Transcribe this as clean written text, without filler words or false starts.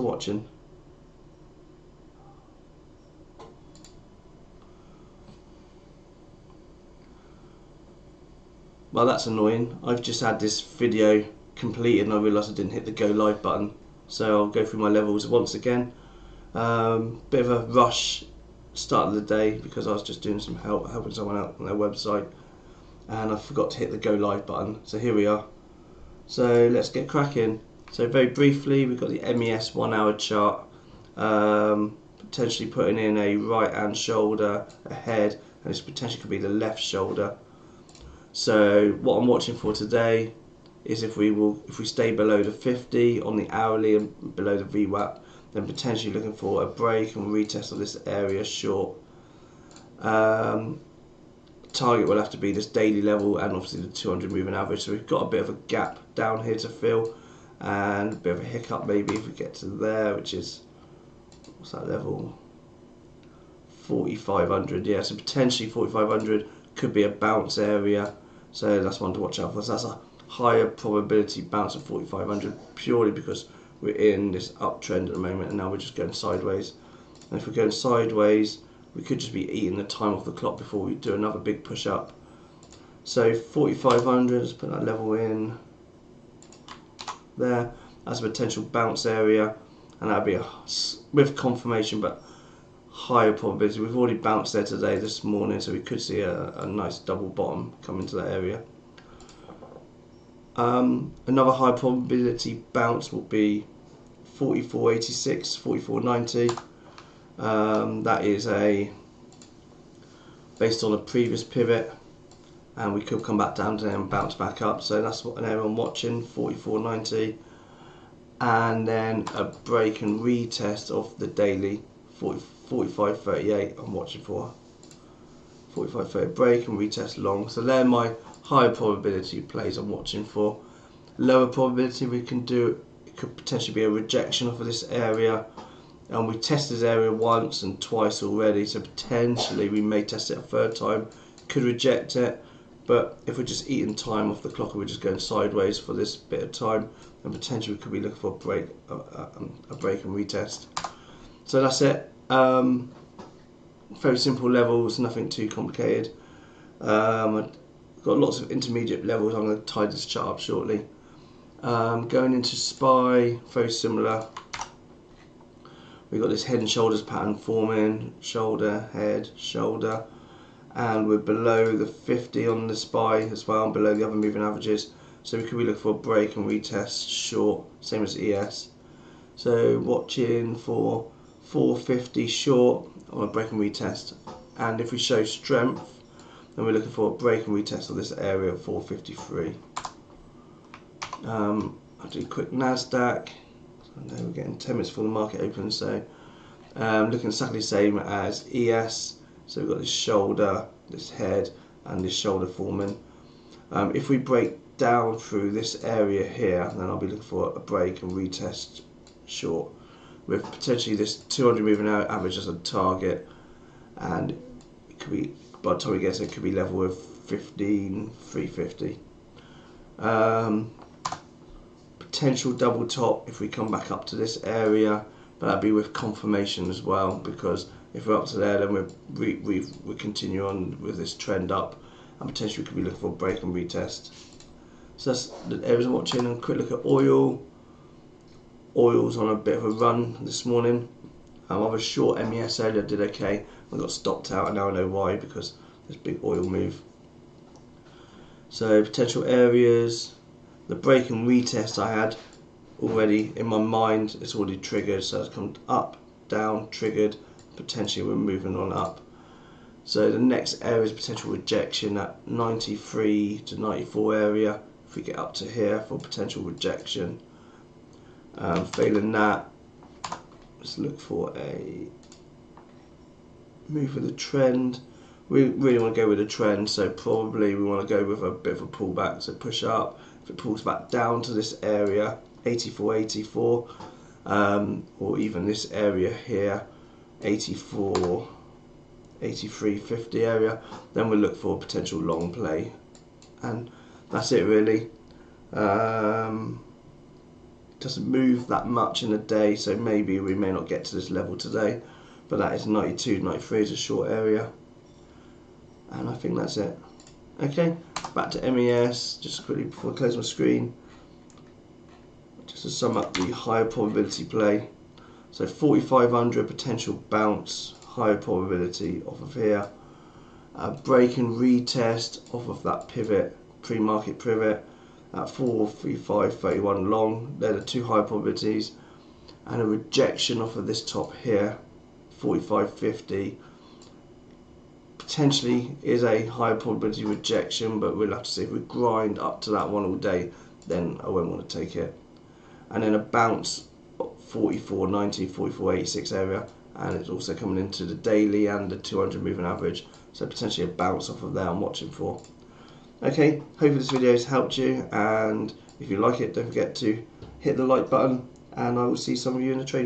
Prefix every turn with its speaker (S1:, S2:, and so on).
S1: watching. Well, that's annoying. I've just had this video completed and I realised I didn't hit the go live button, so I'll go through my levels once again. Bit of a rush start of the day because I was just doing some helping someone out on their website, and I forgot to hit the go live button. So here we are. So let's get cracking. So very briefly, we've got the MES 1 hour chart, potentially putting in a right hand shoulder ahead, and this potentially could be the left shoulder. So what I'm watching for today is if we stay below the 50 on the hourly and below the VWAP, then potentially looking for a break and retest of this area short. Target will have to be this daily level and obviously the 200 moving average. So we've got a bit of a gap down here to fill, and a bit of a hiccup maybe if we get to there, which is, what's that level? 4,500. Yeah, so potentially 4,500 could be a bounce area. So that's one to watch out for. So that's a higher probability bounce of 4,500 purely because we're in this uptrend at the moment and now we're just going sideways. And if we're going sideways, we could just be eating the time off the clock before we do another big push up. So 4,500, let's put that level in there. That's a potential bounce area, and that'll be a, with confirmation, but higher probability. We've already bounced there today, this morning, so we could see a nice double bottom come into that area. Another high probability bounce will be 44.86, 44.90. That is based on a previous pivot, and we could come back down to there and bounce back up. So that's what an area I'm watching, 44.90, and then a break and retest of the daily 45.38. I'm watching for 45.30 break and retest long. So they're my higher probability plays I'm watching for. Lower probability we can do, it could potentially be a rejection off of this area, and we tested this area once and twice already, so potentially we may test it a third time, could reject it. But if we're just eating time off the clock and we're just going sideways for this bit of time, then potentially we could be looking for a break and retest. So that's it. Very simple levels, nothing too complicated. I've got lots of intermediate levels. I'm going to tie this chart up shortly. Going into SPY, very similar. We've got this head and shoulders pattern forming, shoulder, head, shoulder, and we're below the 50 on the SPY as well, below the other moving averages. So we could be looking for a break and retest short, same as ES. So watching for 450 short on a break and retest, and if we show strength, then we're looking for a break and retest of this area at 453. I'll do a quick NASDAQ. I know we're getting 10 minutes before the market opens, so looking exactly the same as ES. So we've got this shoulder, this head, and this shoulder forming. If we break down through this area here, then I'll be looking for a break and retest short, with potentially this 200 moving average as a target, and it could be, by the time we get to it, could be level with 15,350. Potential double top if we come back up to this area, but that'd be with confirmation as well, because if we're up to there, then we continue on with this trend up, and potentially we could be looking for a break and retest. So that's the areas I'm watching. And a quick look at oil. Oil's on a bit of a run this morning. I was short MES earlier, did okay. I got stopped out, and now I know why, because this big oil move. So potential areas, the break and retest I had already in my mind, it's already triggered, so it's come up, down, triggered, potentially we're moving on up. So the next area is potential rejection at 93 to 94 area, if we get up to here for potential rejection. Failing that, let's look for a move with a trend. We really want to go with a trend, so probably we want to go with a bit of a pullback, so push up. If it pulls back down to this area, 84.84, or even this area here, 83.50 area, then we'll look for a potential long play, and that's it really. In doesn't move that much in a day, so maybe we may not get to this level today, but that is 92, 93 is a short area, and I think that's it. Okay, back to MES, just quickly before I close my screen, just to sum up the higher probability play. So 4,500 potential bounce, higher probability off of here. Break and retest off of that pivot, pre-market pivot at 435.31 long. They're the two high probabilities, and a rejection off of this top here, 45.50. Potentially is a high probability rejection, but we'll have to see. If we grind up to that one all day, then I won't want to take it. And then a bounce 44.90, 44.86 area, and it's also coming into the daily and the 200 moving average, so potentially a bounce off of there I'm watching for. Okay, hopefully this video has helped you, and if you like it, don't forget to hit the like button, and I will see some of you in the trade room.